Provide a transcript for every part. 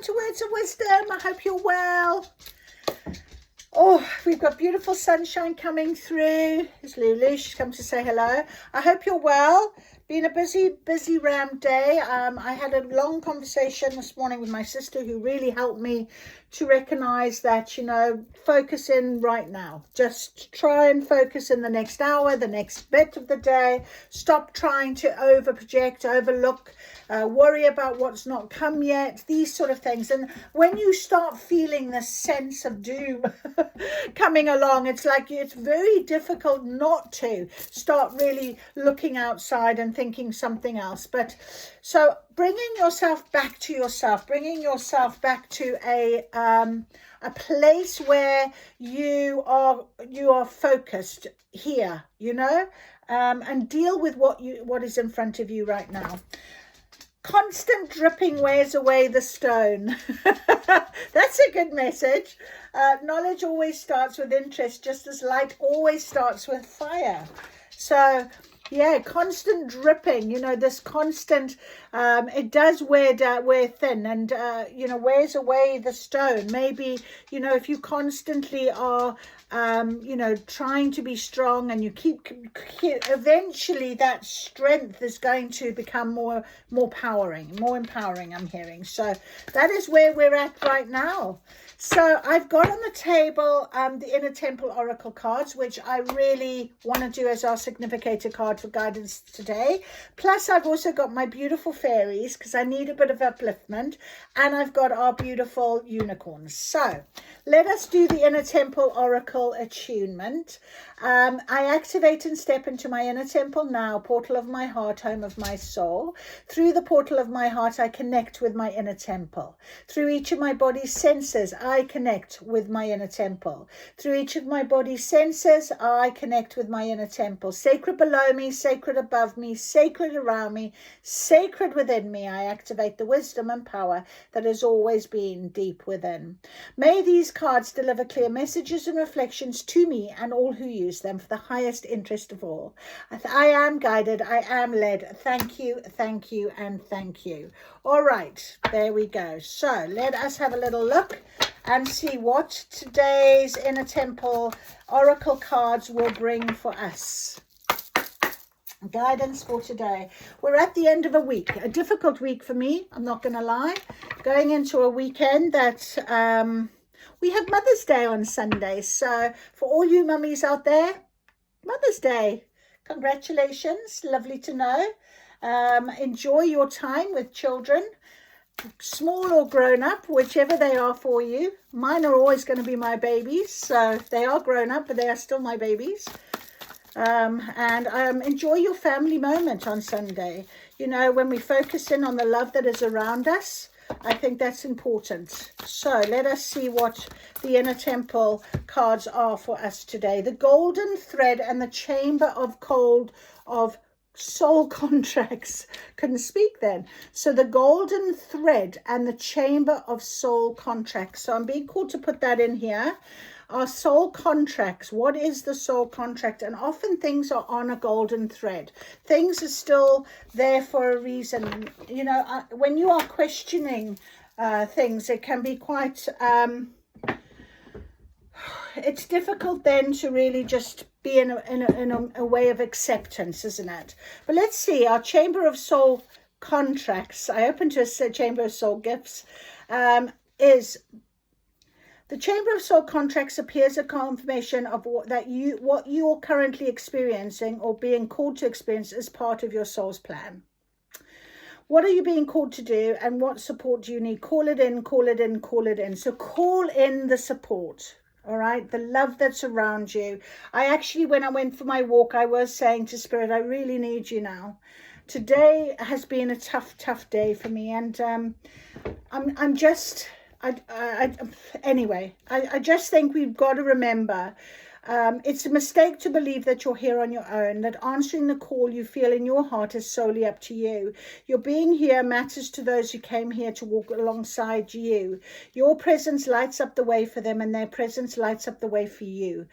welcome to Words of Wisdom. I hope you're well. Oh, we've got beautiful sunshine coming through. It's Lulu. She's come to say hello. I hope you're well. Been a busy ram day. I had a long conversation this morning with my sister who really helped me to recognize that, focus in right now. Just try and focus in the next hour, the next bit of the day. Stop trying to over project, overlook, worry about what's not come yet, these sort of things. And when you start feeling this sense of doom coming along, it's very difficult not to start really looking outside and thinking something else. But so bringing yourself back to yourself, bringing yourself back to a place where you are focused here, and deal with what is in front of you right now. Constant dripping wears away the stone. That's a good message. Knowledge always starts with interest, just as light always starts with fire. So yeah, constant dripping, this constant, it does wear thin and, wears away the stone. Maybe, if you constantly are, trying to be strong and you keep, eventually that strength is going to become more empowering, I'm hearing. So that is where we're at right now. So I've got on the table the Inner Temple Oracle cards, which I really want to do as our significator card for guidance today. Plus, I've also got my beautiful fairies because I need a bit of upliftment. And I've got our beautiful unicorns. So let us do the Inner Temple Oracle attunement. I activate and step into my inner temple now, portal of my heart, home of my soul. Through the portal of my heart, I connect with my inner temple. Through each of my body's senses, I connect with my inner temple. Through each of my body's senses, I connect with my inner temple. Sacred below me, sacred above me, sacred around me, sacred within me, I activate the wisdom and power that has always been deep within. May these cards deliver clear messages and reflections to me and all who use them for the highest interest of all. I am guided, I am led. Thank you, and thank you. All right, there we go. So let us have a little look and see what today's Inner Temple Oracle cards will bring for us. Guidance for today. We're at the end of a week, a difficult week for me, I'm not going to lie. Going into a weekend that we have Mother's Day on Sunday. So for all you mummies out there, Mother's Day. Congratulations. Lovely to know. Enjoy your time with children, small or grown up, whichever they are for you. Mine are always going to be my babies. So they are grown up, but they are still my babies. And enjoy your family moment on Sunday. When we focus in on the love that is around us, I think that's important. So let us see what the Inner Temple cards are for us today. The Golden Thread and the Chamber of Soul Contracts. Couldn't speak then. So the Golden Thread and the Chamber of Soul Contracts. So I'm being called to put that in here. Our soul contracts. What is the soul contract? And often things are on a golden thread. Things are still there for a reason. When you are questioning things, it can be quite it's difficult then to really just be in a way of acceptance, isn't it? But let's see, our Chamber of Soul Contracts, I opened to a Chamber of Soul Gifts, is the Chamber of Soul Contracts appears a confirmation of what you're currently experiencing or being called to experience as part of your soul's plan. What are you being called to do and what support do you need? Call it in, call it in, call it in. So call in the support, all right? The love that's around you. I actually, when I went for my walk, I was saying to Spirit, I really need you now. Today has been a tough day for me. And I'm just... anyway, I just think we've got to remember It's a mistake to believe that you're here on your own, that answering the call you feel in your heart is solely up to you. Your being here matters to those who came here to walk alongside you. Your presence lights up the way for them, and their presence lights up the way for you.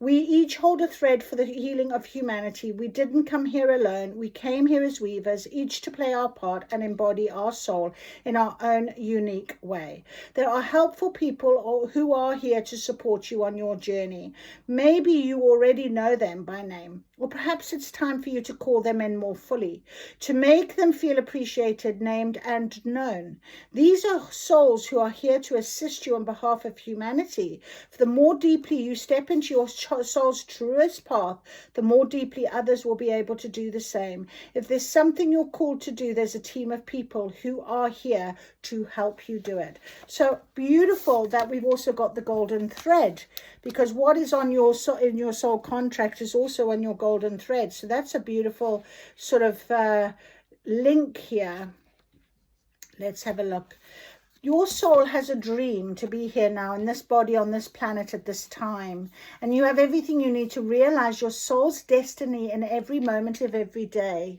We each hold a thread for the healing of humanity. We didn't come here alone. We came here as weavers, each to play our part and embody our soul in our own unique way. There are helpful people who are here to support you on your journey. Maybe you already know them by name, or perhaps it's time for you to call them in more fully, to make them feel appreciated, named, and known. These are souls who are here to assist you on behalf of humanity. For the more deeply you step into your soul's truest path, the more deeply others will be able to do the same. If there's something you're called to do, there's a team of people who are here to help you do it. So beautiful that we've also got the golden thread, because what is on your in your soul contract is also on your golden thread. So that's a beautiful sort of link here. Let's have a look. Your soul has a dream to be here now in this body on this planet at this time. And you have everything you need to realize your soul's destiny in every moment of every day.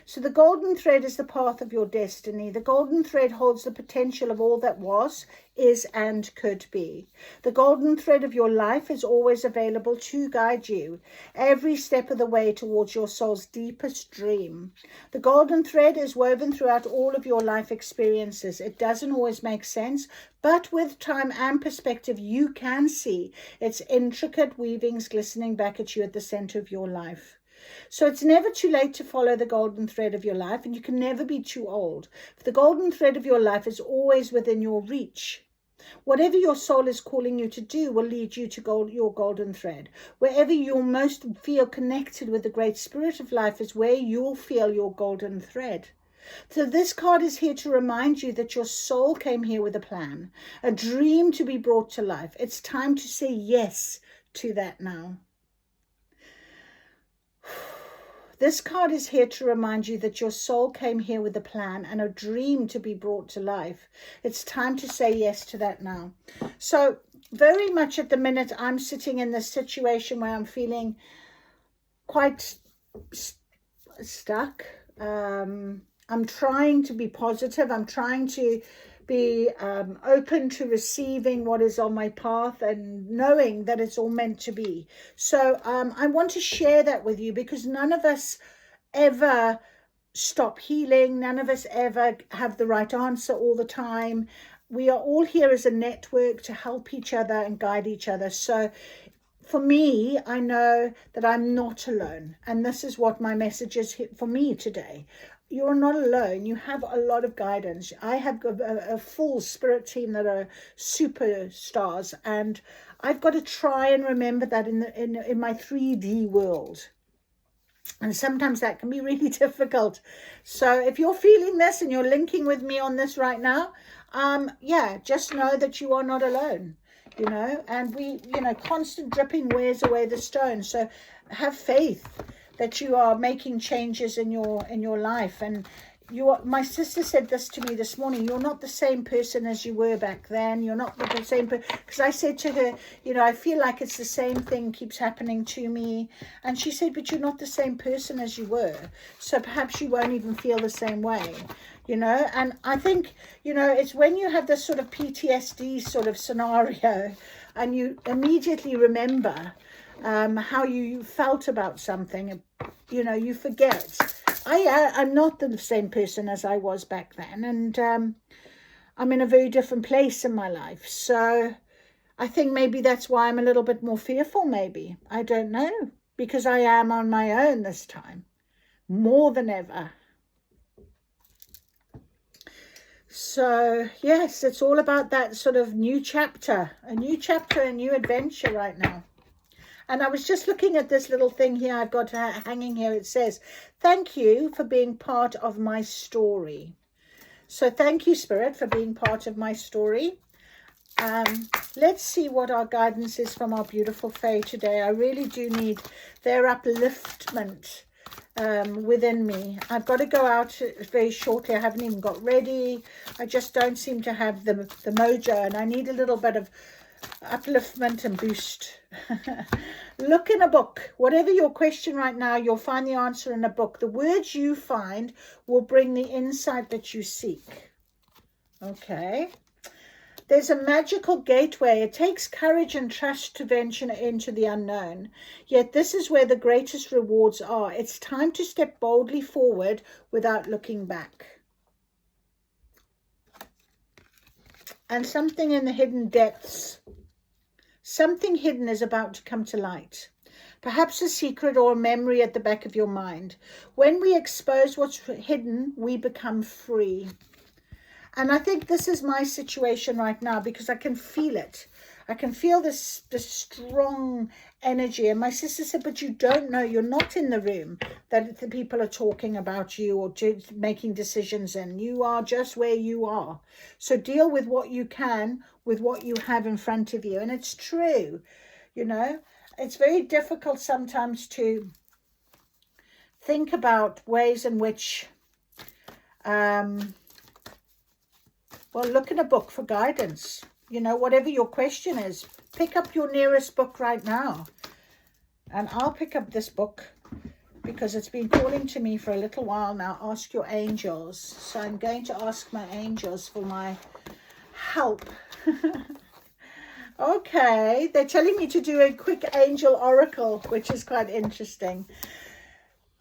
So the golden thread is the path of your destiny. The golden thread holds the potential of all that was, is, and could be. The golden thread of your life is always available to guide you every step of the way towards your soul's deepest dream. The golden thread is woven throughout all of your life experiences. It doesn't always make sense, but with time and perspective, you can see its intricate weavings glistening back at you at the center of your life. So it's never too late to follow the golden thread of your life, and you can never be too old. The golden thread of your life is always within your reach. Whatever your soul is calling you to do will lead you to your golden thread. Wherever you most feel connected with the great spirit of life is where you'll feel your golden thread. So this card is here to remind you that your soul came here with a plan, a dream to be brought to life. It's time to say yes to that now. This card is here to remind you that your soul came here with a plan and a dream to be brought to life. It's time to say yes to that now. So very much at the minute, I'm sitting in this situation where I'm feeling quite stuck. I'm trying to be positive. I'm trying to be open to receiving what is on my path and knowing that it's all meant to be. So I want to share that with you, because none of us ever stop healing. None of us ever have the right answer all the time. We are all here as a network to help each other and guide each other. So for me, I know that I'm not alone. And this is what my message is for me today. You're not alone. You have a lot of guidance. I have a full spirit team that are superstars, and I've got to try and remember that in my 3D world. And sometimes that can be really difficult. So if you're feeling this and you're linking with me on this right now, yeah, just know that you are not alone. You know, and constant dripping wears away the stone. So have faith that you are making changes in your life. And my sister said this to me this morning: you're not the same person as you were back then. You're not the same person. Because I said to her, I feel like it's the same thing keeps happening to me. And she said, but you're not the same person as you were. So perhaps you won't even feel the same way. And I think, it's when you have this sort of PTSD sort of scenario and you immediately remember how you felt about something, you forget. I'm not the same person as I was back then, and I'm in a very different place in my life. So I think maybe that's why I'm a little bit more fearful, maybe. I don't know, because I am on my own this time, more than ever. So yes, it's all about that sort of new chapter, a new adventure right now. And I was just looking at this little thing here I've got hanging here. It says, thank you for being part of my story. So thank you, Spirit, for being part of my story. Let's see what our guidance is from our beautiful Fae today. I really do need their upliftment within me. I've got to go out very shortly. I haven't even got ready. I just don't seem to have the mojo, and I need a little bit of upliftment and boost. Look in a book. Whatever your question right now, you'll find the answer in a book. The words you find will bring the insight that you seek. Okay. There's a magical gateway. It takes courage and trust to venture into the unknown. Yet this is where the greatest rewards are. It's time to step boldly forward without looking back. And something in the hidden depths, something hidden is about to come to light. Perhaps a secret or a memory at the back of your mind. When we expose what's hidden, we become free. And I think this is my situation right now, because I can feel it. I can feel this strong energy. And my sister said, but you don't know, you're not in the room that the people are talking about you or making decisions in. You are just where you are. So deal with what you can with what you have in front of you. And it's true, you know. It's very difficult sometimes to think about ways in which... well, look in a book for guidance. You know, whatever your question is, pick up your nearest book right now. And I'll pick up this book because it's been calling to me for a little while now. Ask your angels. So I'm going to ask my angels for my help. Okay, they're telling me to do a quick angel oracle, which is quite interesting.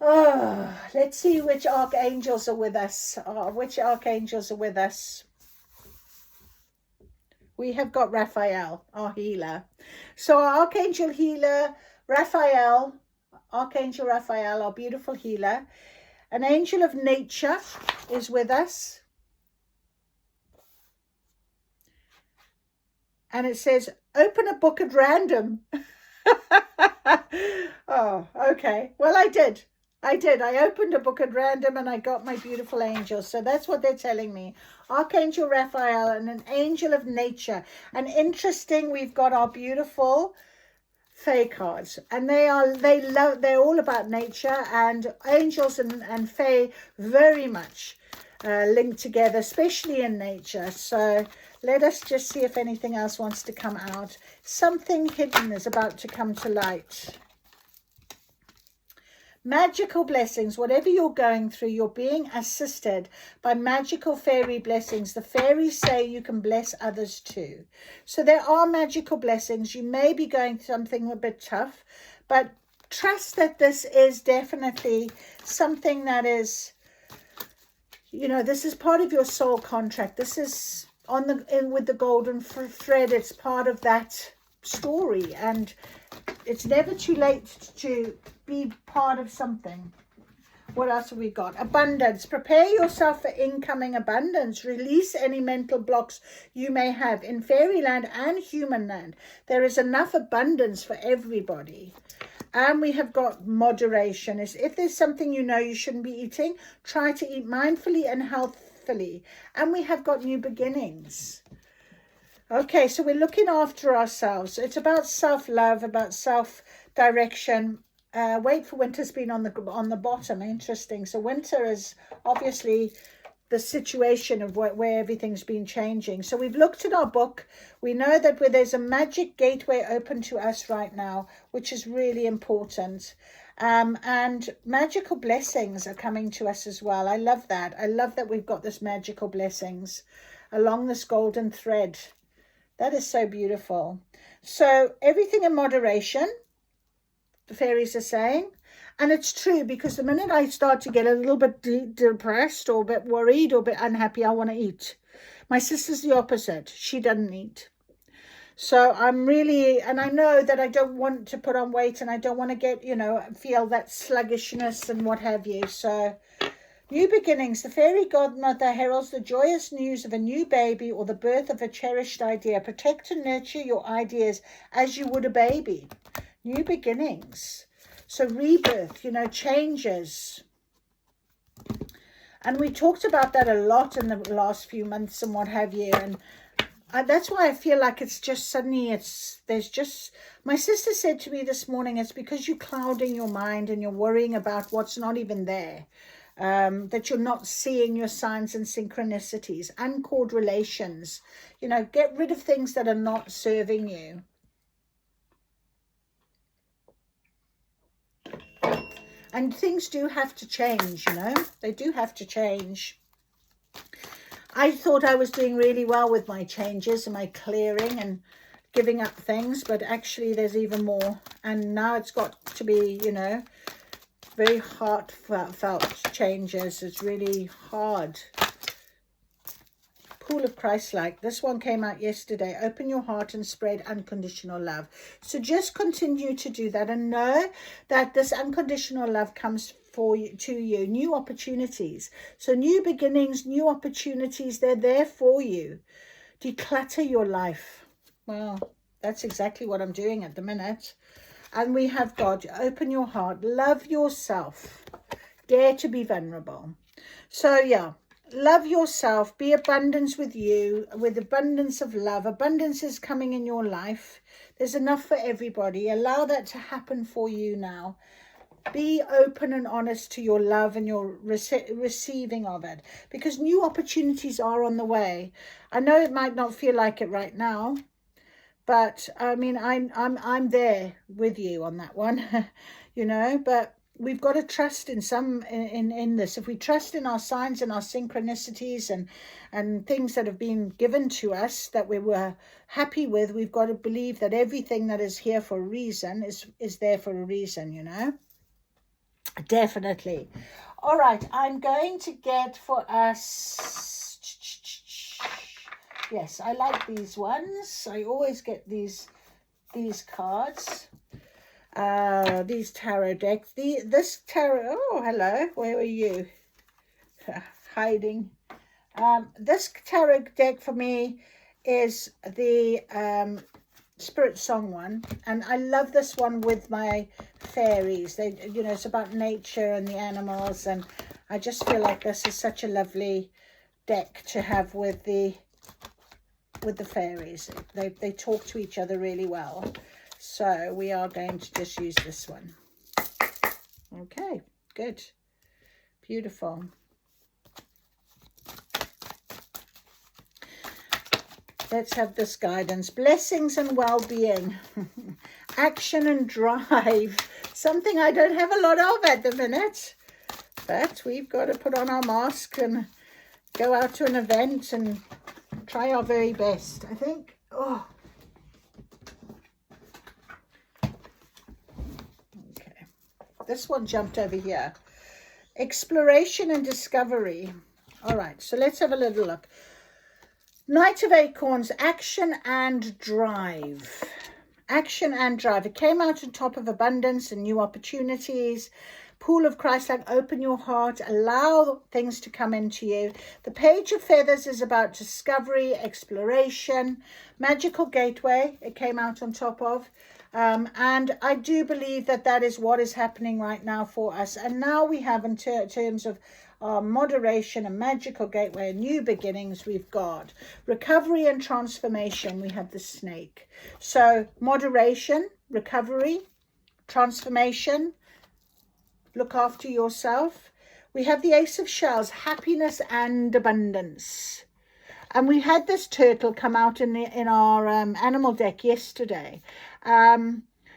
Oh, let's see which archangels are with us. Which archangels are with us. We have got Raphael, our healer. So our archangel healer, Raphael, Archangel Raphael, our beautiful healer. An angel of nature is with us. And it says, open a book at random. Oh, okay. Well, I did. I opened a book at random and I got my beautiful angels. So that's what they're telling me. Archangel Raphael and an angel of nature. And interesting, we've got our beautiful Fae cards. And they're all about nature, and angels and Fae very much linked together, especially in nature. So let us just see if anything else wants to come out. Something hidden is about to come to light. Magical blessings. Whatever you're going through, you're being assisted by magical fairy blessings. The fairies say you can bless others too. So there are magical blessings. You may be going through something a bit tough, but trust that this is definitely something that is, you know, this is part of your soul contract. This is with the golden thread. It's part of that story, and it's never too late to be part of something. What else have we got? Abundance. Prepare yourself for incoming abundance. Release any mental blocks you may have in fairyland and human land. There is enough abundance for everybody. And we have got moderation. If there's something you know you shouldn't be eating, try to eat mindfully and healthfully. And we have got new beginnings. Okay, so we're looking after ourselves. It's about self-love, about self-direction. Wait for winter's been on the bottom. Interesting. So winter is obviously the situation of where everything's been changing. So we've looked at our book. We know that there's a magic gateway open to us right now, which is really important. And magical blessings are coming to us as well. I love that. I love that we've got this magical blessings along this golden thread. That is so beautiful. So everything in moderation, the fairies are saying. And it's true, because the minute I start to get a little bit depressed or a bit worried or a bit unhappy, I want to eat. My sister's the opposite. She doesn't eat. So I'm really, and I know that I don't want to put on weight, and I don't want to get, you know, feel that sluggishness and what have you. So new beginnings. The fairy godmother heralds the joyous news of a new baby or the birth of a cherished idea. Protect and nurture your ideas as you would a baby. New beginnings. So rebirth, you know, changes. And we talked about that a lot in the last few months and what have you. And that's why I feel like it's just suddenly there's just, my sister said to me this morning, it's because you're clouding your mind and you're worrying about what's not even there. that you're not seeing your signs and synchronicities, uncalled relations. You know, get rid of things that are not serving you. And things do have to change, you know, they do have to change. I thought I was doing really well with my changes and my clearing and giving up things, but actually there's even more. And now it's got to be, you know, very heartfelt changes. It's really hard. Pool of Christ-like. This one came out yesterday. Open your heart and spread unconditional love. So just continue to do that and know that this unconditional love comes for you, to you. New opportunities. So new beginnings, new opportunities, they're there for you. Declutter your life. Well, that's exactly what I'm doing at the minute. And we have got open your heart, love yourself, dare to be vulnerable. So yeah, love yourself, be abundance with you, with abundance of love. Abundance is coming in your life. There's enough for everybody. Allow that to happen for you now. Be open and honest to your love and your receiving of it, because new opportunities are on the way. I know it might not feel like it right now, but I mean, I'm there with you on that one, you know, but we've got to trust in in this. If we trust in our signs and our synchronicities and things that have been given to us that we were happy with, we've got to believe that everything that is here for a reason is there for a reason, you know. Definitely. All right, I'm going to get for us, yes, I like these ones. I always get these cards, these tarot decks. This tarot, oh hello, where are you? Hiding. This tarot deck for me is the Spirit Song one, and I love this one with my fairies. They, you know, it's about nature and the animals, and I just feel like this is such a lovely deck to have with the fairies. They talk to each other really well. So we are going to just use this one. Okay, good, beautiful. Let's have this guidance. Blessings and well-being. Action and drive. Something I don't have a lot of at the minute. But we've got to put on our mask and go out to an event and try our very best, I think. Oh. Okay. This one jumped over here. Exploration and discovery. All right, so let's have a little look. Knight of Acorns, action and drive. Action and drive. It came out on top of abundance and new opportunities. Pool of Christ-like, open your heart, allow things to come into you. The Page of Feathers is about discovery, exploration. Magical Gateway, it came out on top of. And I do believe that that is what is happening right now for us. And now we have, in terms of moderation and magical gateway and new beginnings, we've got recovery and transformation. We have the snake. So moderation, recovery, transformation, look after yourself. We have the Ace of Shells, happiness and abundance. And we had this turtle come out in our animal deck yesterday.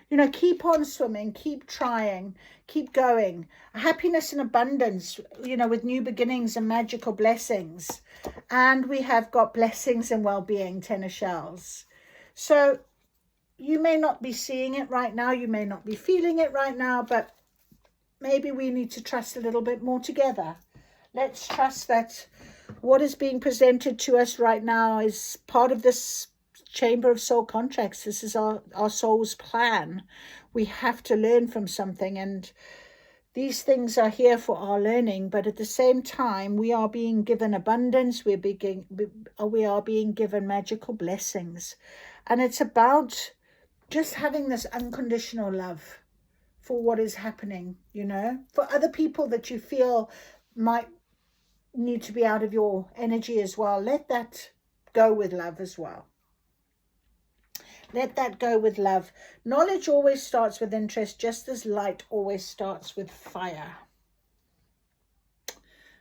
You know, keep on swimming, keep trying, keep going. Happiness and abundance, you know, with new beginnings and magical blessings. And we have got blessings and well-being, 10 of Shells. So you may not be seeing it right now, you may not be feeling it right now, but maybe we need to trust a little bit more together. Let's trust that what is being presented to us right now is part of this Chamber of Soul Contracts. This is our soul's plan. We have to learn from something, and these things are here for our learning, but at the same time we are being given abundance, we are being given magical blessings, and it's about just having this unconditional love for what is happening, you know, for other people that you feel might need to be out of your energy as well. Let that go with love as well. Let that go with love. Knowledge always starts with interest, just as light always starts with fire.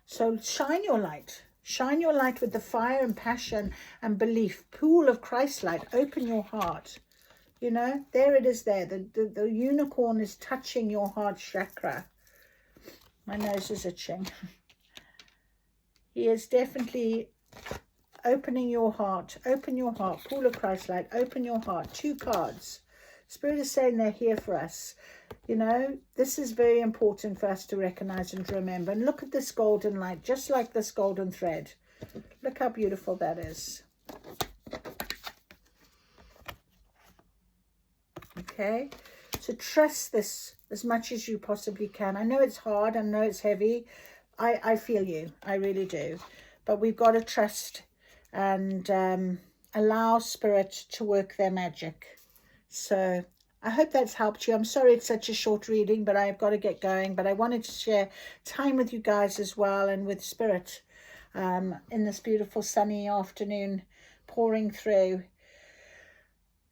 So shine your light. Shine your light with the fire and passion and belief. Pool of Christ light. Open your heart. You know, there it is there. The unicorn is touching your heart chakra. My nose is itching. He is definitely opening your heart. Open your heart. Pool of Christ light. Open your heart. 2 cards. Spirit is saying they're here for us. You know, this is very important for us to recognize and to remember. And look at this golden light, just like this golden thread. Look how beautiful that is. Okay, so trust this as much as you possibly can. I know it's hard. I know it's heavy. I feel you. I really do. But we've got to trust and allow Spirit to work their magic. So I hope that's helped you. I'm sorry it's such a short reading, but I've got to get going. But I wanted to share time with you guys as well, and with Spirit in this beautiful sunny afternoon pouring through.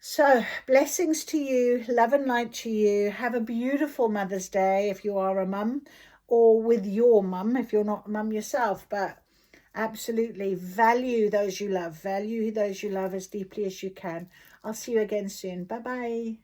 So blessings to you, love and light to you. Have a beautiful Mother's Day if you are a mum, or with your mum if you're not a mum yourself. But absolutely value those you love. Value those you love as deeply as you can. I'll see you again soon. Bye-bye.